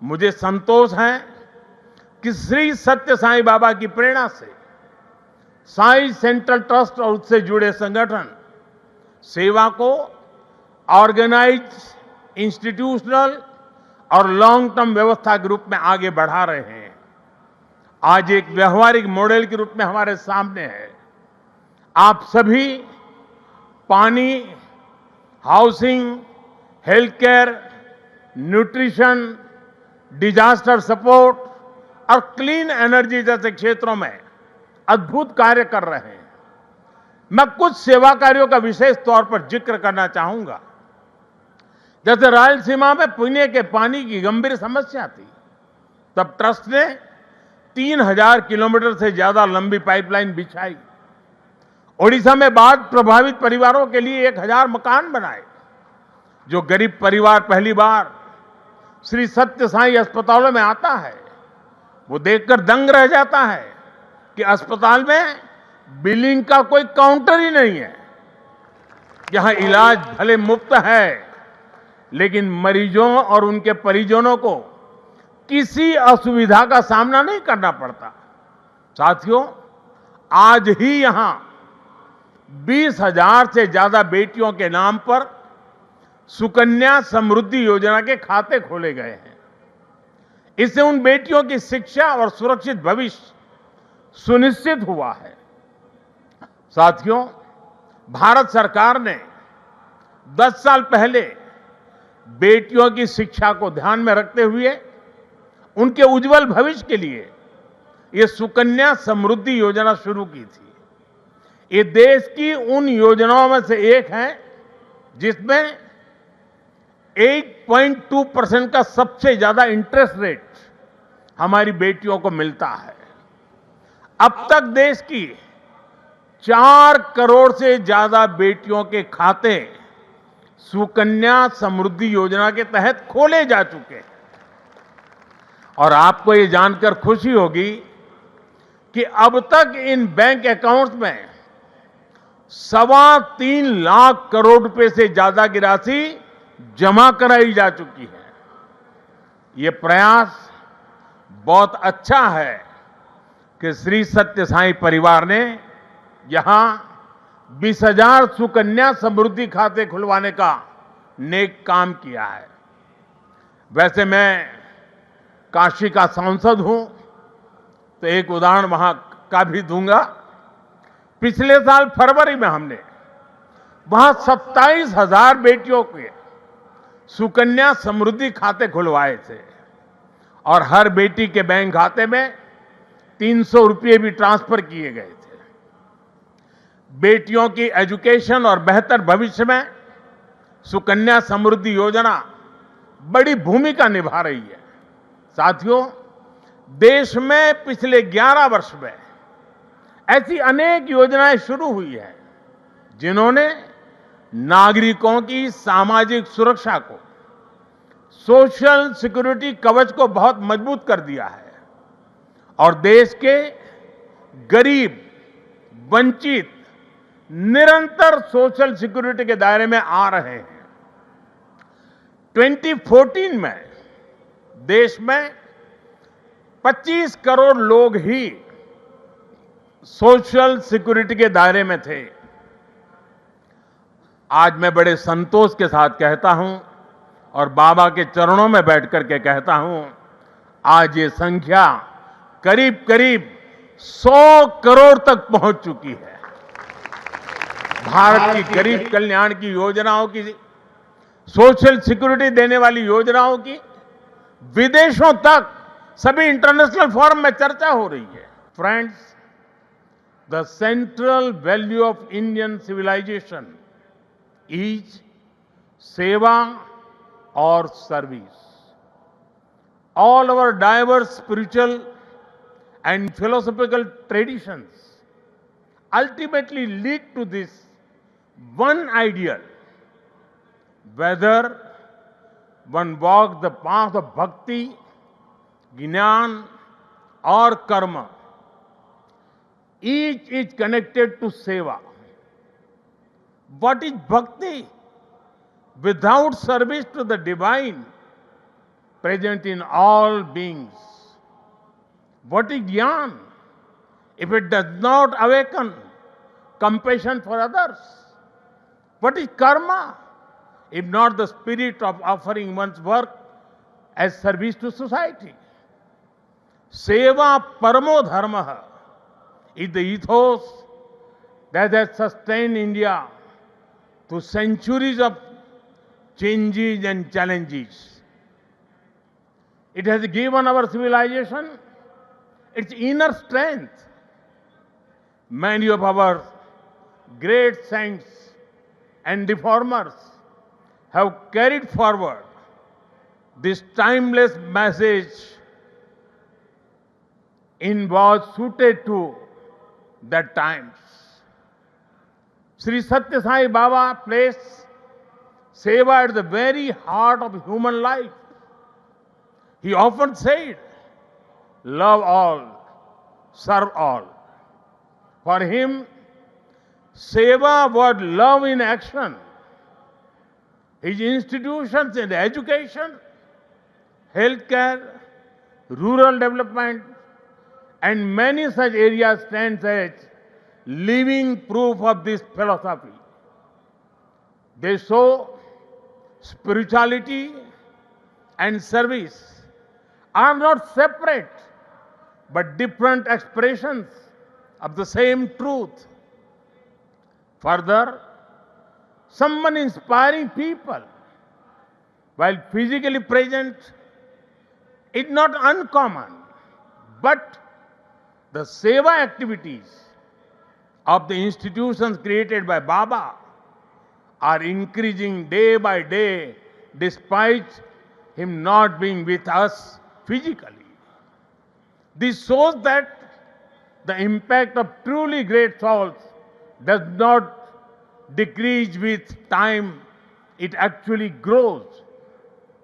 मुझे संतोष है कि श्री सत्य साईं बाबा की प्रेरणा से साईं सेंट्रल ट्रस्ट और उससे जुड़े संगठन सेवा को ऑर्गेनाइज, इंस्टीट्यूशनल और लॉन्ग टर्म व्यवस्था के रूप में आगे बढ़ा रहे हैं। आज एक व्यवहारिक मॉडल के रूप में हमारे सामने है। आप सभी पानी, housing, health care, nutrition, disaster support और क्लीन एनर्जी जैसे क्षेत्रों में अद्भुत कार्य कर रहे हैं। मैं कुछ सेवा कार्यों का विशेष तौर पर जिक्र करना चाहूंगा। जैसे रायलसीमा में पीने के पानी की गंभीर समस्या थी, तब ट्रस्ट ने 3000 किलोमीटर से ज्यादा लंबी पाइपलाइन बिछाई। ओडिशा में बाढ़ प्रभावित परिवारों के लिए 1000 मकान बनाए। जो गरीब परिवार पहली बार श्री सत्य साईं अस्पतालों में आता है, वो देखकर दंग रह जाता है कि अस्पताल में बिलिंग का कोई काउंटर ही नहीं है। यहां इलाज भले मुफ्त है, लेकिन मरीजों और उनके परिजनों को किसी असुविधा का सामना नहीं करना पड़ता। साथियों, आज ही यहां 20,000 से ज्यादा बेटियों के नाम पर सुकन्या समृद्धि योजना के खाते खोले गए हैं। इससे उन बेटियों की शिक्षा और सुरक्षित भविष्य सुनिश्चित हुआ है। साथियों, भारत सरकार ने 10 साल पहले बेटियों की शिक्षा को ध्यान में रखते हुए उनके उज्जवल भविष्य के लिए यह सुकन्या समृद्धि योजना शुरू की थी। ये देश की उन योजनाओं में से एक है जिसमें 8.2% का सबसे ज्यादा इंटरेस्ट रेट हमारी बेटियों को मिलता है। अब तक देश की 4 करोड़ से ज्यादा बेटियों के खाते सुकन्या समृद्धि योजना के तहत खोले जा चुके हैं। और आपको ये जानकर खुशी होगी कि अब तक इन बैंक अकाउंट्स में 3.25 लाख करोड़ रुपए से ज्यादा की राशि जमा कराई जा चुकी है। ये प्रयास बहुत अच्छा है कि श्री सत्य साईं परिवार ने यहां 20,000 सुकन्या समृद्धि खाते खुलवाने का नेक काम किया है। वैसे मैं काशी का सांसद हूं, तो एक उदाहरण वहां का भी दूंगा। पिछले साल फरवरी में हमने वहां 27,000 बेटियों के सुकन्या समृद्धि खाते खुलवाए थे और हर बेटी के बैंक खाते में 300 रुपये भी ट्रांसफर किए गए थे। बेटियों की एजुकेशन और बेहतर भविष्य में सुकन्या समृद्धि योजना बड़ी भूमिका निभा रही है। साथियों, देश में पिछले 11 वर्ष में ऐसी अनेक योजनाएं शुरू हुई है जिन्होंने नागरिकों की सामाजिक सुरक्षा को, सोशल सिक्योरिटी कवच को बहुत मजबूत कर दिया है और देश के गरीब, वंचित निरंतर सोशल सिक्योरिटी के दायरे में आ रहे हैं। 2014 में देश में 25 करोड़ लोग ही सोशल सिक्योरिटी के दायरे में थे। आज मैं बड़े संतोष के साथ कहता हूं और बाबा के चरणों में बैठकर के कहता हूं, आज ये संख्या करीब करीब 100 करोड़ तक पहुंच चुकी है। भारत की गरीब कल्याण की योजनाओं की, सोशल सिक्योरिटी देने वाली योजनाओं की विदेशों तक सभी इंटरनेशनल फोरम में चर्चा हो रही है। Friends, the central value of Indian civilisation is seva और service. All our diverse spiritual and philosophical traditions ultimately lead to this one ideal. Whether one walks the path of bhakti, jnana or karma, each is connected to seva. What is bhakti? Without service to the divine, present in all beings. What is jnana if it does not awaken compassion for others? What is karma if not the spirit of offering one's work as service to society? Seva paramo dharma is the ethos that has sustained India through centuries of changes and challenges. It has given our civilization its inner strength. Many of our great saints and reformers have carried forward this timeless message in was suited to the times. Sri Satya Sai Baba placed seva at the very heart of human life. He often said, love all, serve all. For him, seva was love in action. His institutions in education, healthcare, rural development, and many such areas stand as living proof of this philosophy. They show spirituality and service are not separate but different expressions of the same truth. Further, someone inspiring people while physically present is not uncommon, but the seva activities of the institutions created by Baba are increasing day by day despite him not being with us physically. This shows that the impact of truly great souls does not decrease with time, it actually grows.